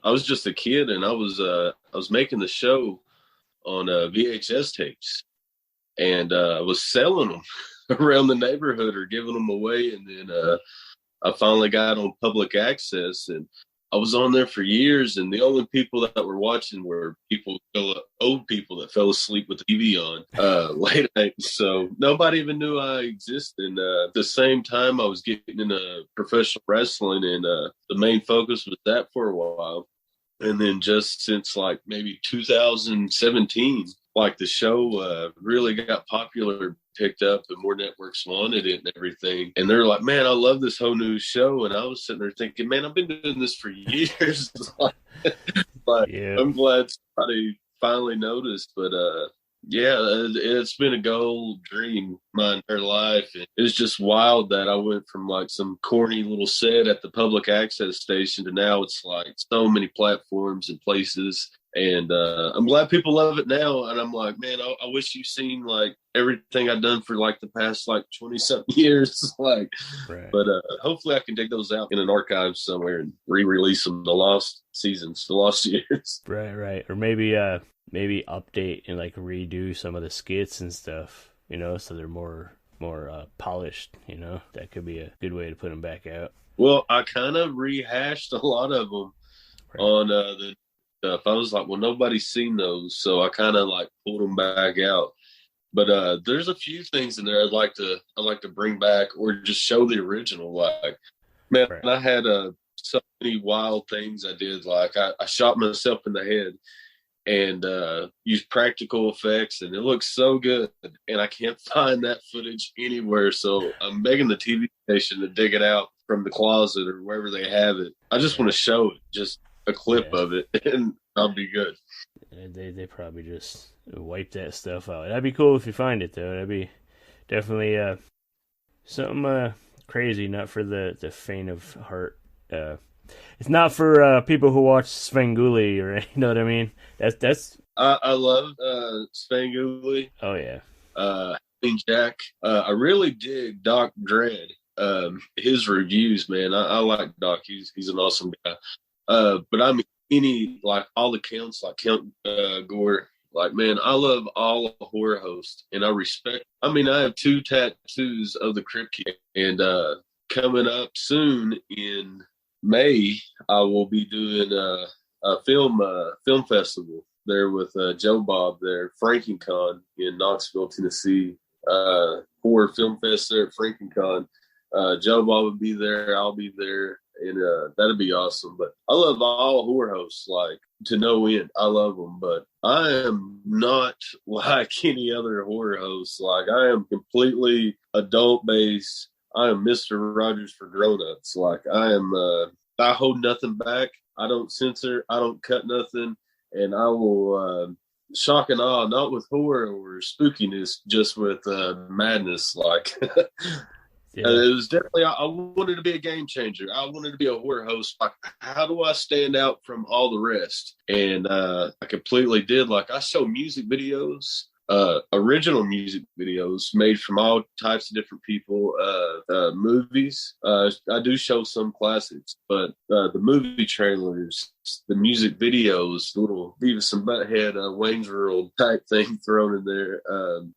I was just a kid, and I was making the show on VHS tapes, and I was selling them around the neighborhood or giving them away. And then I finally got on public access, and I was on there for years. And the only people that were watching were old people that fell asleep with the TV on late at night. So nobody even knew I existed. And at the same time, I was getting into professional wrestling, and the main focus was that for a while. And then just since like maybe 2017, like the show really got popular, picked up, and more networks wanted it and everything. And they're like, man, I love this whole new show. And I was sitting there thinking, man, I've been doing this for years. But yeah. I'm glad somebody finally noticed. But it's been a goal dream my entire life. And it was just wild that I went from like some corny little set at the public access station to now it's like so many platforms and places. And I'm glad people love it now. And I'm like, man, I wish you've seen like everything I've done for like the past like 20-something years. Right. But hopefully I can dig those out in an archive somewhere and re-release them, the lost seasons, the lost years. Right. Or maybe update and like redo some of the skits and stuff, so they're more polished, That could be a good way to put them back out. Well, I kind of rehashed a lot of them on the stuff. I was like, well, nobody's seen those, so I kind of like pulled them back out. But there's a few things in there I'd like to bring back or just show the original. Like, man, I had so many wild things I did. Like I shot myself in the head and used practical effects, and it looks so good. And I can't find that footage anywhere, so I'm begging the TV station to dig it out from the closet or wherever they have it. I just want to show it, just a clip of it, and I'll be good. They probably just wipe that stuff out. That'd be cool if you find it, though. That'd be definitely something crazy, not for the faint of heart. It's not for people who watch Svengoolie, or you know what I mean. That's. I love Svengoolie. Oh yeah. Jack. I really dig Doc Dredd. His reviews, man. I like Doc. He's an awesome guy. But I mean, all the counts, like Count Gore. Like, man, I love all horror hosts, and I respect. I mean, I have 2 tattoos of the Crypt King, and coming up soon in May, I will be doing a film festival there with Joe Bob there, FranklinCon in Knoxville, Tennessee. Horror Film Fest there at FranklinCon. Joe Bob will be there. I'll be there. And that'd be awesome. But I love all horror hosts. Like, to no end. I love them, but I am not like any other horror host. Like, I am completely adult based. I am Mr. Rogers for grown-ups. Like, I hold nothing back. I don't censor. I don't cut nothing. And I will shock and awe, not with horror or spookiness, just with madness. Like, Yeah. it was definitely, I wanted to be a game changer. I wanted to be a horror host. Like, how do I stand out from all the rest? And I completely did. Like, I show music videos, original music videos made from all types of different people, movies. I do show some classics, but the movie trailers, the music videos, the little Beavis and Butthead, Wayne's World type thing thrown in there,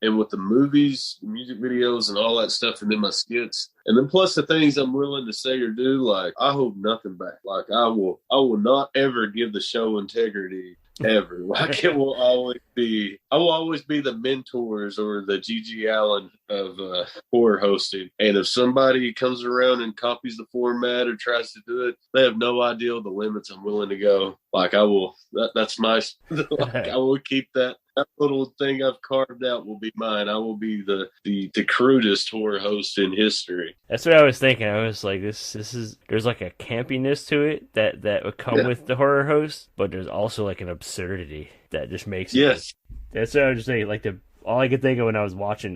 and with the movies, the music videos, and all that stuff, and then my skits, and then plus the things I'm willing to say or do. Like, I hold nothing back. Like, I will not ever give the show integrity. Ever. Like, I will always be the mentors or the Gigi Allen of horror hosting. And if somebody comes around and copies the format or tries to do it, they have no idea the limits I'm willing to go. Like, I will, that's my, like, I will keep that little thing I've carved out will be mine. I will be the crudest horror host in history. That's what I was thinking. I was like, this is, there's like a campiness to it that would come with the horror host, but there's also like an absurdity that just makes it. Yes. That's what I was just saying. Like, all I could think of when I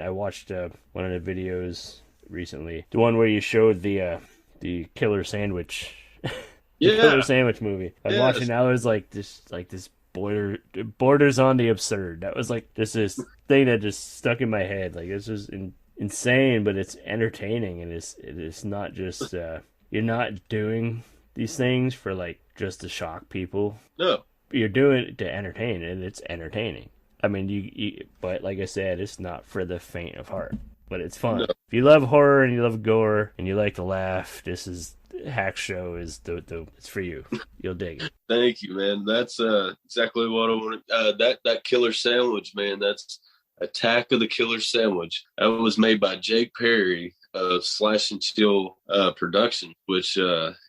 watched one of the videos recently, the one where you showed the killer sandwich, killer sandwich movie. I was watching. I was like this borders on the absurd. That was like this thing that just stuck in my head. Like, this is insane, but it's entertaining, and it's not just you're not doing these things for like just to shock people. No, you're doing it to entertain, and it's entertaining. I mean, but like I said, it's not for the faint of heart, but it's fun. No. If you love horror and you love gore and you like to laugh, Hack Show is it's for you. You'll dig it. Thank you, man. That's exactly what I wanted. That killer sandwich, man. That's Attack of the Killer Sandwich. That was made by Jake Perry of Slash and Chill Production, which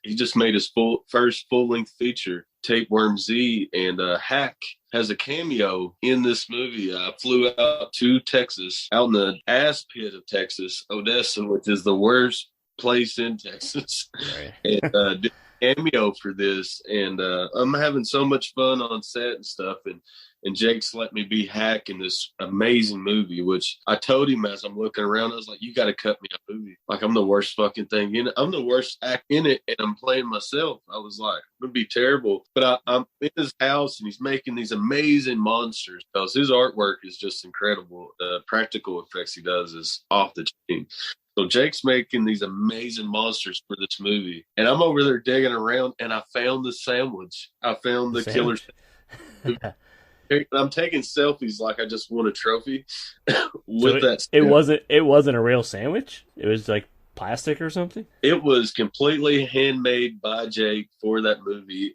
he just made his first full-length feature, Tapeworm Z, and Hack has a cameo in this movie. I flew out to Texas, out in the ass pit of Texas, Odessa, which is the worst place in Texas, right. And did a cameo for this, and I'm having so much fun on set and stuff, and Jake's let me be Hack in this amazing movie, which I told him as I'm looking around, I was like, you got to cut me a movie. Like, I'm the worst fucking thing in it. I'm the worst act in it, and I'm playing myself. I was like, it would be terrible. But I'm in his house, and he's making these amazing monsters, because his artwork is just incredible. The practical effects he does is off the chain. So Jake's making these amazing monsters for this movie. And I'm over there digging around, and I found the sandwich. I found the killer sandwich. I'm taking selfies like I just won a trophy with that. It wasn't a real sandwich? It was like plastic or something? It was completely handmade by Jake for that movie.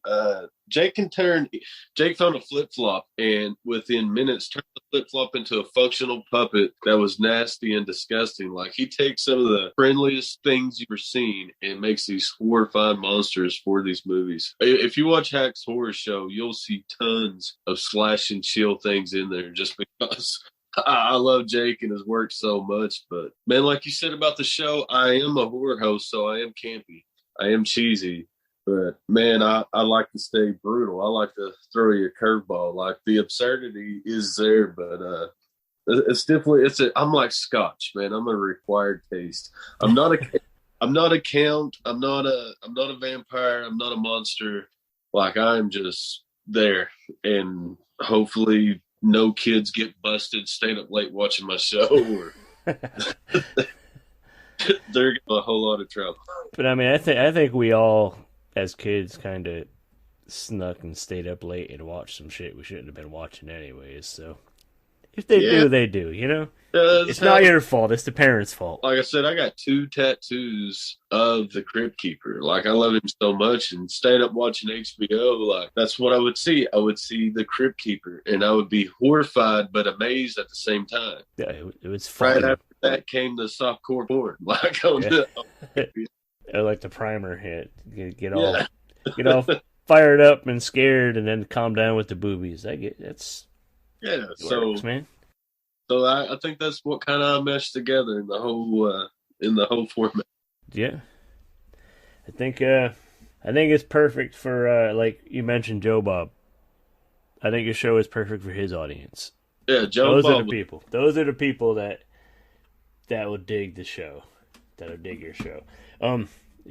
Jake found a flip-flop, and within minutes turned the flip-flop into a functional puppet that was nasty and disgusting. Like, he takes some of the friendliest things you've ever seen and makes these horrifying monsters for these movies. If you watch Hack's Horror Show, you'll see tons of Slash and Chill things in there, just because I love Jake and his work so much. But, man, like you said about the show, I am a horror host, so I am campy. I am cheesy. But, man, I like to stay brutal. I like to throw you a curveball. Like, the absurdity is there, but it's definitely I'm like Scotch, man. I'm a required taste. I'm not a count. I'm not a vampire. I'm not a monster. Like, I'm just there, and hopefully no kids get busted staying up late watching my show, or they're in a whole lot of trouble. But I mean, I think we all, as kids, kind of snuck and stayed up late and watched some shit we shouldn't have been watching anyways. So if they do, they do. You know, it's not your fault. It's the parents' fault. Like I said, I got 2 tattoos of the Crypt Keeper. Like, I love him so much, and staying up watching HBO, like, that's what I would see. I would see the Crypt Keeper, and I would be horrified but amazed at the same time. Yeah, it was fun. Right after that came the softcore porn. Like, like the primer hit. Get all fired up and scared, and then calm down with the boobies. That's So, man. So I think that's what kind of meshed together in the whole format. Yeah, I think it's perfect for like you mentioned Joe Bob. I think your show is perfect for his audience. Yeah, Those are the people. Those are the people that will dig the show, that'll dig your show.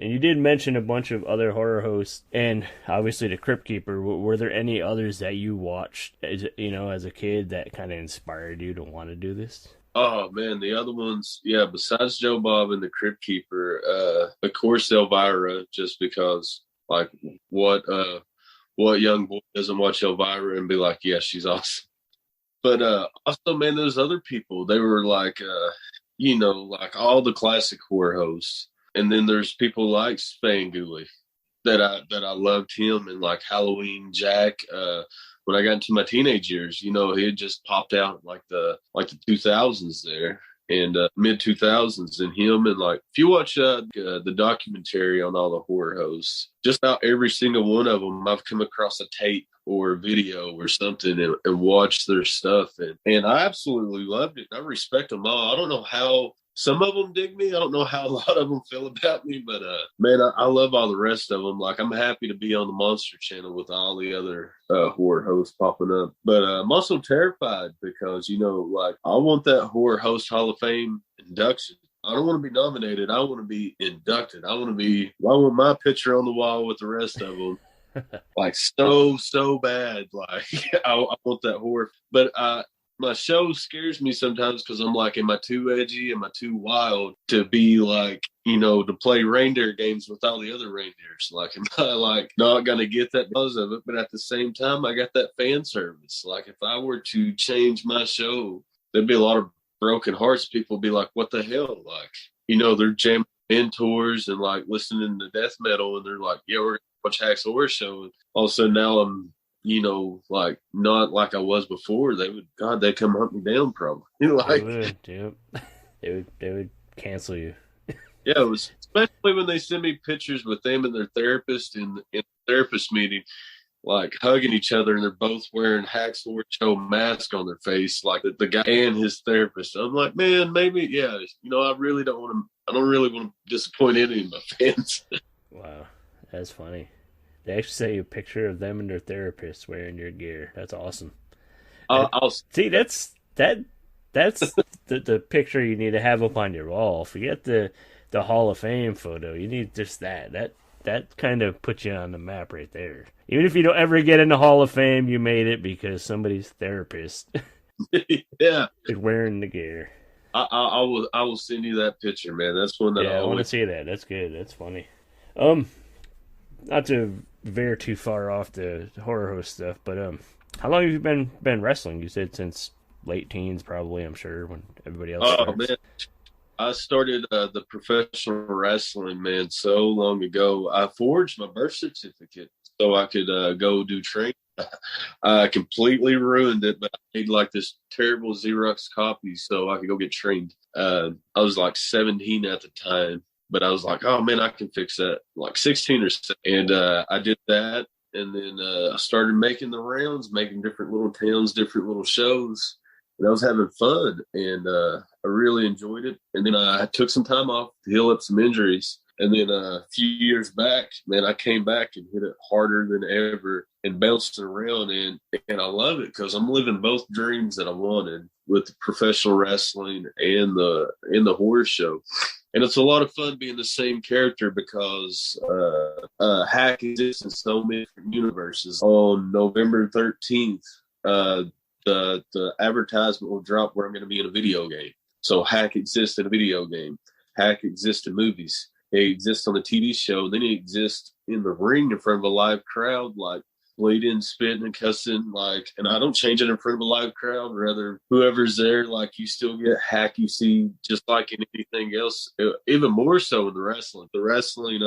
And you did mention a bunch of other horror hosts, and obviously the Crypt Keeper. Were there any others that you watched, as a kid, that kind of inspired you to want to do this? Oh man, the other ones, besides Joe Bob and the Crypt Keeper, of course Elvira, just because like what young boy doesn't watch Elvira and be like, yeah, she's awesome. But also, man, those other people, they were like, like all the classic horror hosts. And then there's people like Spangoolie that I loved him, and like Halloween Jack. When I got into my teenage years, he had just popped out like the 2000s there and mid 2000s, and him, and like if you watch the documentary on all the horror hosts, just about every single one of them, I've come across a tape or a video or something and watched their stuff, and I absolutely loved it. I respect them all. I don't know how some of them dig me. I don't know how a lot of them feel about me, but man, I love all the rest of them. Like, I'm happy to be on the Monster Channel with all the other horror hosts popping up. But I'm also terrified because, like, I want that Horror Host Hall of Fame induction. I don't want to be nominated. I want to be inducted. I want my picture on the wall with the rest of them. Like, so bad. Like, I want that horror. But my show scares me sometimes because I'm like, am I too edgy? Am I too wild to be like, to play reindeer games with all the other reindeers? Like, am I like not going to get that buzz of it? But at the same time, I got that fan service. Like, if I were to change my show, there'd be a lot of broken hearts. People would be like, what the hell? Like, they're jamming mentors and like listening to death metal, and they're like, yeah, we're going to watch Hack's Horror Show. And also now I'm, like not like I was before. They'd come hunt me down probably. They would cancel you. Yeah, it was especially when they send me pictures with them and their therapist in the therapist meeting, like hugging each other, and they're both wearing Hack's Horror Show mask on their face, like the guy and his therapist. I'm like, man, maybe, I really don't want to. I don't really want to disappoint any of my fans. Wow, that's funny. They actually sent you a picture of them and their therapist wearing your gear. That's awesome. I'll see. That's the picture you need to have up on your wall. Forget the Hall of Fame photo. You need just that. That kind of puts you on the map right there. Even if you don't ever get in the Hall of Fame, you made it because somebody's therapist is wearing the gear. I will send you that picture, man. That's one that I want to see that. That's good. That's funny. Not to veer too far off the horror host stuff, but how long have you been wrestling? You said since late teens, probably. I'm sure when everybody else starts. Man, I started the professional wrestling, man, so long ago. I forged my birth certificate so I could go do training. I completely ruined it, but I made like this terrible Xerox copy so I could go get trained. I was like 17 at the time. But I was like, oh, man, I can fix that. Like 16 or so. And I did that. And then I started making the rounds, making different little towns, different little shows. And I was having fun. And I really enjoyed it. And then I took some time off to heal up some injuries. And then a few years back, man, I came back and hit it harder than ever and bouncing around. And I love it because I'm living both dreams that I wanted with the professional wrestling and the horror show. And it's a lot of fun being the same character because Hack exists in so many different universes. On November 13th, the advertisement will drop where I'm going to be in a video game. So Hack exists in a video game. Hack exists in movies. He exists on a TV show. Then he exists in the ring in front of a live crowd, like bleeding, spitting, and cussing. Like, and I don't change it in front of a live crowd. Rather, whoever's there, like, you still get Hack. You see, just like in anything else, even more so in the wrestling. The wrestling,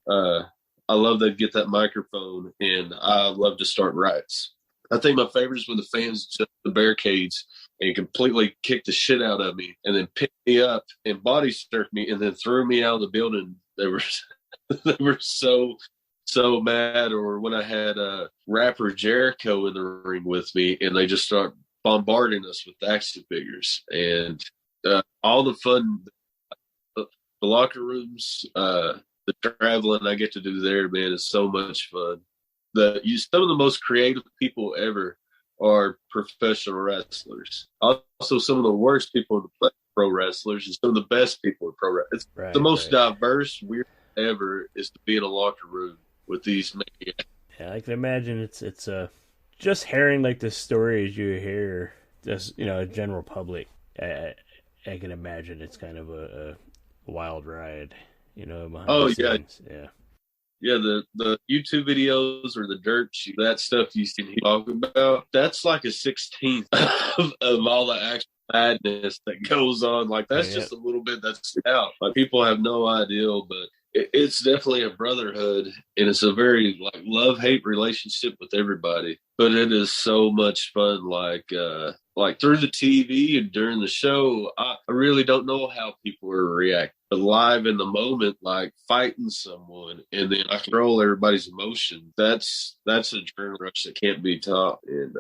I love to get that microphone, and I love to start riots. I think my favorite is when the fans jump the barricades and completely kicked the shit out of me and then picked me up and body surfed me and then threw me out of the building. They were so so mad, or when I had rapper Jericho in the ring with me, and they just start bombarding us with action figures, and all the fun, the locker rooms, the traveling I get to do there, man, is so much fun. Some of the most creative people ever are professional wrestlers. Also, some of the worst people to play pro wrestlers, and some of the best people in pro wrestling. It's the most diverse, weird ever is to be in a locker room with these maniacs. Yeah, I can imagine it's just hearing like the stories you hear, just general public. I can imagine it's kind of a wild ride, behind the scenes. Yeah, the YouTube videos or the dirt sheet, that stuff you see talk about, that's like a 16th of all the actual madness that goes on. Like, that's just a little bit that's out. Like, people have no idea, but it's definitely a brotherhood, and it's a very like love-hate relationship with everybody. But it is so much fun. Like through the TV and during the show, I really don't know how people are reacting. But live in the moment, like fighting someone, and then I control everybody's emotion. That's a adrenaline rush that can't be taught. And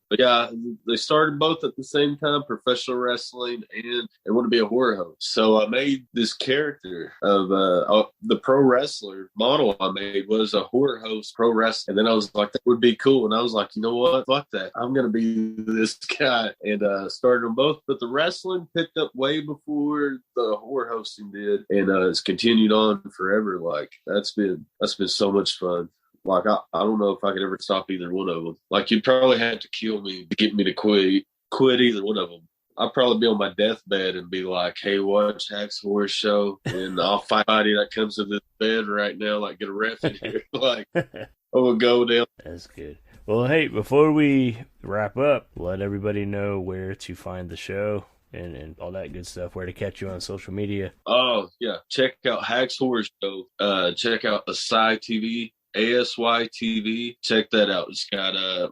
but yeah, they started both at the same time, professional wrestling and want to be a horror host. So I made this character of the pro wrestler model I made was a horror host pro wrestler. And then I was like, that would be cool. And I was like, you know what? Fuck that. I'm gonna be this guy. And started them both. But the wrestling picked up way before the horror hosting did. And it's continued on forever. Like that's been so much fun. Like I don't know if I could ever stop either one of them. Like you'd probably have to kill me to get me to quit either one of them. I'd probably be on my deathbed and be like, hey, watch Hack's Horror Show, and I'll fight anybody that comes to this bed right now. Like, get a ref in here. Like, I will go down. That's good. Well, hey, before we wrap up, let everybody know where to find the show and all that good stuff, where to catch you on social media. Oh, yeah. Check out Hack's Horror Show. Check out Asy TV, ASY TV. Check that out. It's got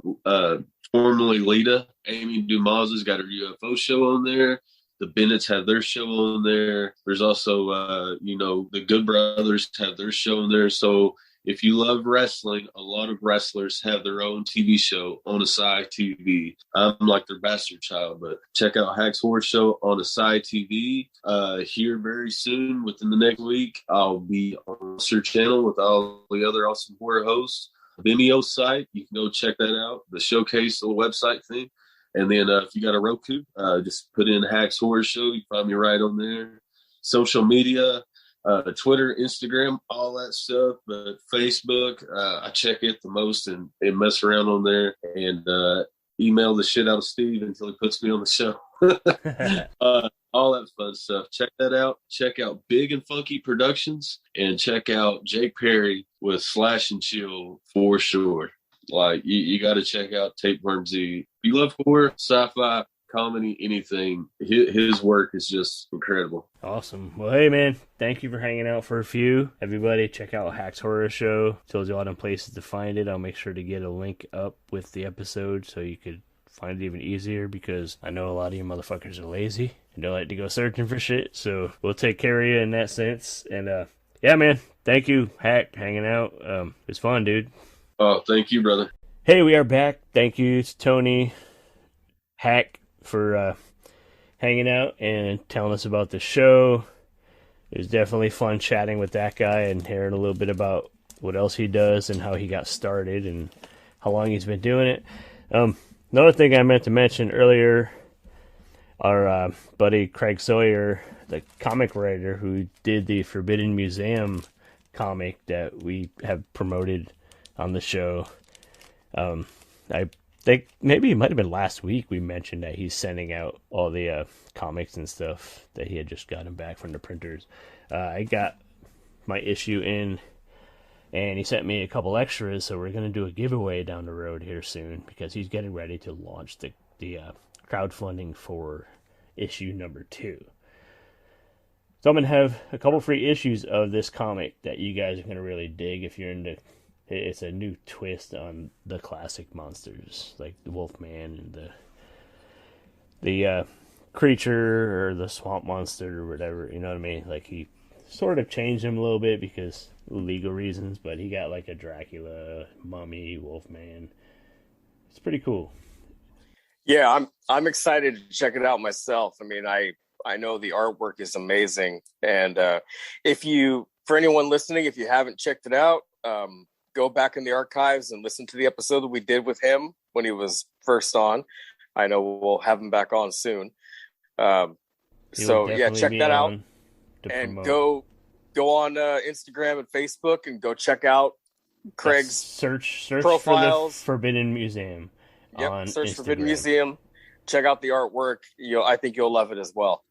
formerly Lita. Amy Dumas has got her UFO show on there. The Bennetts have their show on there. There's also, the Good Brothers have their show on there. So if you love wrestling, a lot of wrestlers have their own TV show on Asy TV. I'm like their bastard child, but check out Hack's Horror Show on Asy TV. Here very soon, within the next week, I'll be on the Sir channel with all the other awesome horror hosts. Vimeo site, you can go check that out. The showcase, little website thing. And then if you got a Roku, just put in Hack's Horror Show. You find me right on there. Social media, Twitter, Instagram, all that stuff. But Facebook, I check it the most and mess around on there and email the shit out of Steve until he puts me on the show. All that fun stuff. Check that out. Check out Big and Funky Productions and check out Jake Perry with Slash and Chill for sure. Like, you got to check out Tapeworm Z. If you love horror, sci-fi, comedy, anything, his work is just incredible. Awesome. Well, hey, man, thank you for hanging out for a few. Everybody, check out Hack's Horror Show. Tells you all them places to find it. I'll make sure to get a link up with the episode so you could find it even easier, because I know a lot of you motherfuckers are lazy and don't like to go searching for shit. So we'll take care of you in that sense. And yeah, man, thank you, Hack, hanging out. It's fun, dude. Oh, thank you, brother. Hey, we are back. Thank you to Tony, Hack, for hanging out and telling us about the show. It was definitely fun chatting with that guy and hearing a little bit about what else he does and how he got started and how long he's been doing it. Another thing I meant to mention earlier, our buddy Craig Sawyer, the comic writer who did the Forbidden Museum comic that we have promoted on the show. I think maybe it might have been last week we mentioned that he's sending out all the comics and stuff that he had just gotten back from the printers. I got my issue in, and he sent me a couple extras, so we're going to do a giveaway down the road here soon, because he's getting ready to launch the crowdfunding for issue number 2. So I'm going to have a couple free issues of this comic that you guys are going to really dig if you're into. It's a new twist on the classic monsters, like the Wolfman and the creature or the swamp monster or whatever, you know what I mean? Like, he sort of changed him a little bit because legal reasons, but he got like a Dracula, Mummy, Wolfman. It's pretty cool. Yeah, I'm excited to check it out myself. I mean, I know the artwork is amazing, and for anyone listening, if you haven't checked it out, go back in the archives and listen to the episode that we did with him when he was first on. I know we'll have him back on soon. So yeah, check that out, and go on Instagram and Facebook and go check out Craig's search profiles. For the Forbidden Museum. Yep, search Forbidden Museum. Check out the artwork. I think you'll love it as well.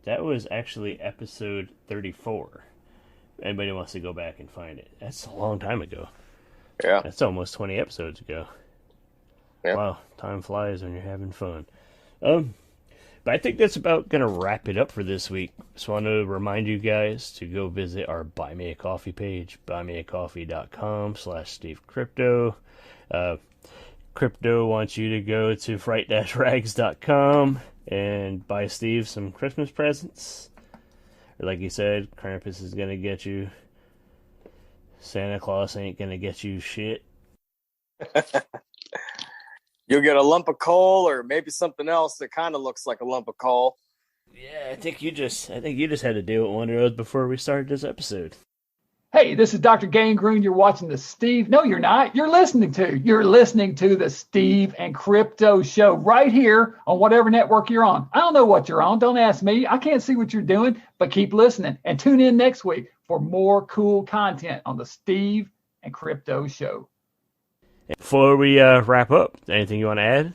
That was actually episode 34. Anybody wants to go back and find it? That's a long time ago. Yeah, that's almost 20 episodes ago. Yeah. Wow, time flies when you're having fun. But I think that's about going to wrap it up for this week. Just want to remind you guys to go visit our Buy Me a Coffee page, buymeacoffee.com/SteveCrypto. Crypto wants you to go to fright-rags.com and buy Steve some Christmas presents. Or like you said, Krampus is going to get you. Santa Claus ain't going to get you shit. You'll get a lump of coal or maybe something else that kind of looks like a lump of coal. Yeah, I think you just had to deal with one of those before we started this episode. Hey, this is Dr. Gangrene. You're watching the Steve. No, you're not. You're listening to the Steve and Crypto Show right here on whatever network you're on. I don't know what you're on. Don't ask me. I can't see what you're doing, but keep listening and tune in next week for more cool content on the Steve and Crypto Show. Before we wrap up, anything you want to add?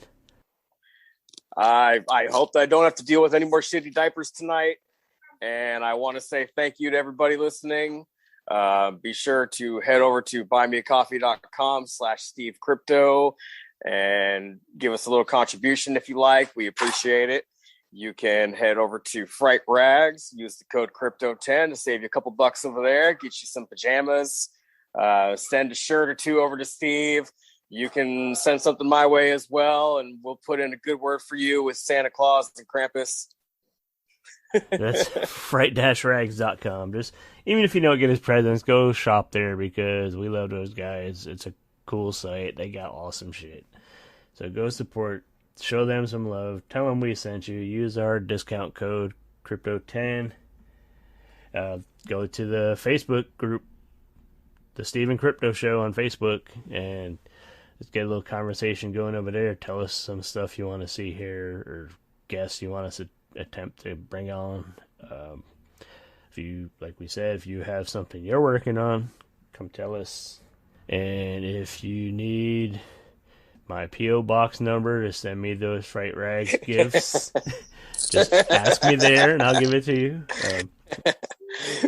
I hope that I don't have to deal with any more shitty diapers tonight. And I want to say thank you to everybody listening. Be sure to head over to buymeacoffee.com/SteveCrypto and give us a little contribution if you like. We appreciate it. You can head over to Fright Rags, use the code Crypto10 to save you a couple bucks over there, get you some pajamas, send a shirt or two over to Steve. You can send something my way as well, and we'll put in a good word for you with Santa Claus and Krampus. That's fright-rags.com. Just even if you don't get his presents, go shop there because we love those guys. It's a cool site. They got awesome shit. So go support, show them some love, tell them we sent you. Use our discount code Crypto10. Go to the Facebook group, the Steve and Crypto Show on Facebook, and let's get a little conversation going over there. Tell us some stuff you want to see here or guests you want us to attempt to bring on. If you, like we said, if you have something you're working on, come tell us. And if you need my P.O. box number to send me those Fright Rags gifts, just ask me there and I'll give it to you.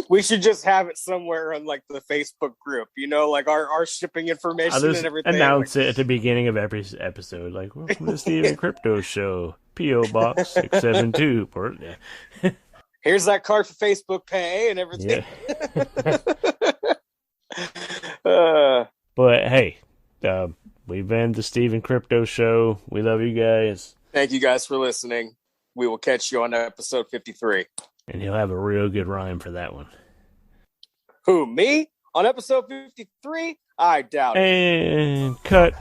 We should just have it somewhere on like the Facebook group, like our shipping information and everything. Announce it at the beginning of every episode, like, welcome to the Steve and Crypto Show, P.O. Box 672. Portland. Here's that card for Facebook Pay and everything. Yeah. But hey, we've been the Steve and Crypto Show. We love you guys. Thank you guys for listening. We will catch you on episode 53. And he'll have a real good rhyme for that one. Who, me? On episode 53? I doubt it. And cut.